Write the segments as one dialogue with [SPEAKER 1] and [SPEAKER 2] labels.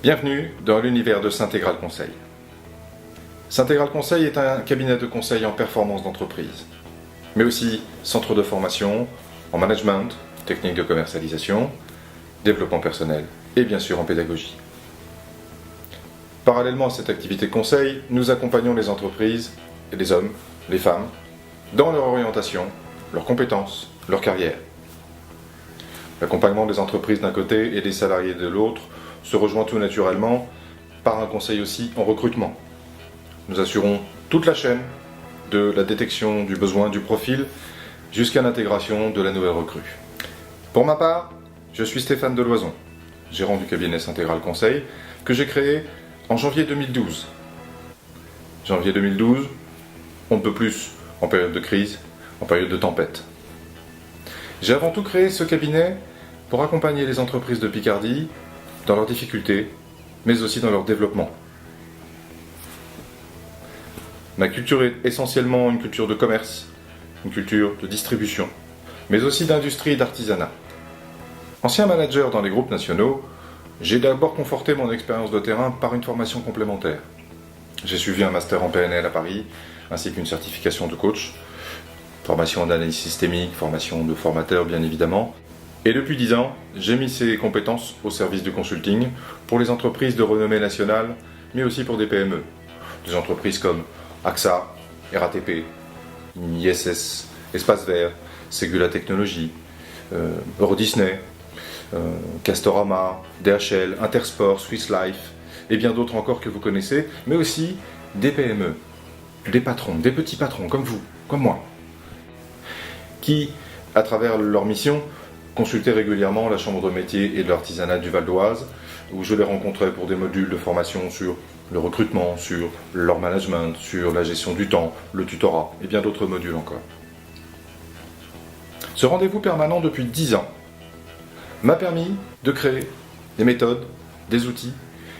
[SPEAKER 1] Bienvenue dans l'univers de S'Intégral Conseil. S'Intégral Conseil est un cabinet de conseil en performance d'entreprise, mais aussi centre de formation en management, technique de commercialisation, développement personnel et bien sûr en pédagogie. Parallèlement à cette activité conseil, nous accompagnons les entreprises, et les hommes, les femmes, dans leur orientation, leurs compétences, leur carrière. L'accompagnement des entreprises d'un côté et des salariés de l'autre se rejoint tout naturellement par un conseil aussi en recrutement. Nous assurons toute la chaîne, de la détection du besoin du profil jusqu'à l'intégration de la nouvelle recrue. Pour ma part, je suis Stéphane Deloison, gérant du cabinet S'Intégral Conseil, que j'ai créé en janvier 2012. Janvier 2012, on ne peut plus en période de crise, en période de tempête. J'ai avant tout créé ce cabinet pour accompagner les entreprises de Picardie dans leurs difficultés, mais aussi dans leur développement. Ma culture est essentiellement une culture de commerce, une culture de distribution, mais aussi d'industrie et d'artisanat. Ancien manager dans les groupes nationaux, j'ai d'abord conforté mon expérience de terrain par une formation complémentaire. J'ai suivi un master en PNL à Paris, ainsi qu'une certification de coach, formation d'analyse systémique, formation de formateur bien évidemment. Et depuis 10 ans, j'ai mis ces compétences au service du consulting pour les entreprises de renommée nationale, mais aussi pour des PME. Des entreprises comme AXA, RATP, ISS, Espace Vert, Ségula Technologies, Euro Disney, Castorama, DHL, Intersport, Swiss Life et bien d'autres encore que vous connaissez, mais aussi des PME, des patrons, des petits patrons comme vous, comme moi, qui, à travers leur mission, consultaient régulièrement la Chambre de métier et de l'artisanat du Val d'Oise, où je les rencontrais pour des modules de formation sur le recrutement, sur leur management, sur la gestion du temps, le tutorat et bien d'autres modules encore. Ce rendez-vous permanent depuis 10 ans m'a permis de créer des méthodes, des outils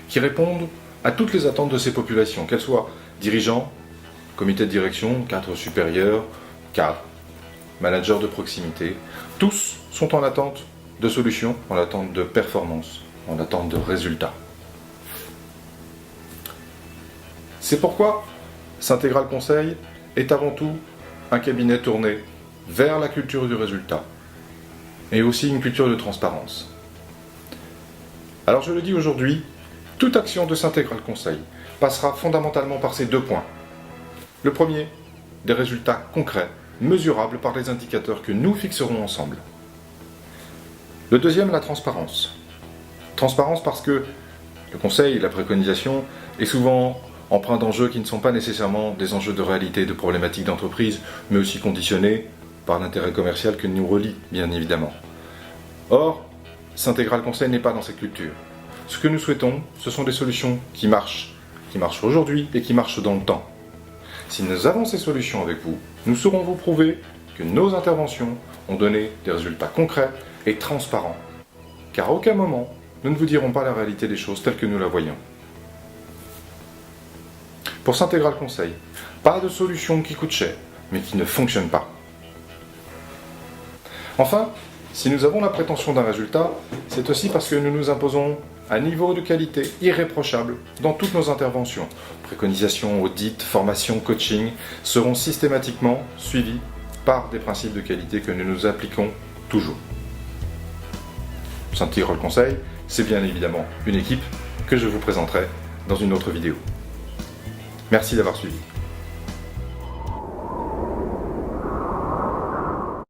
[SPEAKER 1] qui répondent à toutes les attentes de ces populations, qu'elles soient dirigeants, comités de direction, cadres supérieurs, cadres, managers de proximité. Tous sont en attente de solutions, en attente de performances, en attente de résultats. C'est pourquoi S'Intégral Conseil est avant tout un cabinet tourné vers la culture du résultat et aussi une culture de transparence. Alors je le dis aujourd'hui, toute action de S'Intégral Conseil passera fondamentalement par ces deux points. Le premier, des résultats concrets, mesurables par les indicateurs que nous fixerons ensemble. Le deuxième, la transparence. Transparence parce que le conseil, la préconisation, est souvent empreint d'enjeux qui ne sont pas nécessairement des enjeux de réalité, de problématiques d'entreprise, mais aussi conditionnés par l'intérêt commercial que nous relie, bien évidemment. Or, S'Intégral Conseil n'est pas dans cette culture. Ce que nous souhaitons, ce sont des solutions qui marchent aujourd'hui et qui marchent dans le temps. Si nous avons ces solutions avec vous, nous saurons vous prouver que nos interventions ont donné des résultats concrets et transparents. Car à aucun moment, nous ne vous dirons pas la réalité des choses telles que nous la voyons. Pour S'Intégral Conseil, pas de solution qui coûte cher, mais qui ne fonctionne pas. Enfin, si nous avons la prétention d'un résultat, c'est aussi parce que nous nous imposons un niveau de qualité irréprochable dans toutes nos interventions. Préconisations, audits, formations, coaching seront systématiquement suivis par des principes de qualité que nous nous appliquons toujours. S'Intégral Conseil, c'est bien évidemment une équipe que je vous présenterai dans une autre vidéo. Merci d'avoir suivi.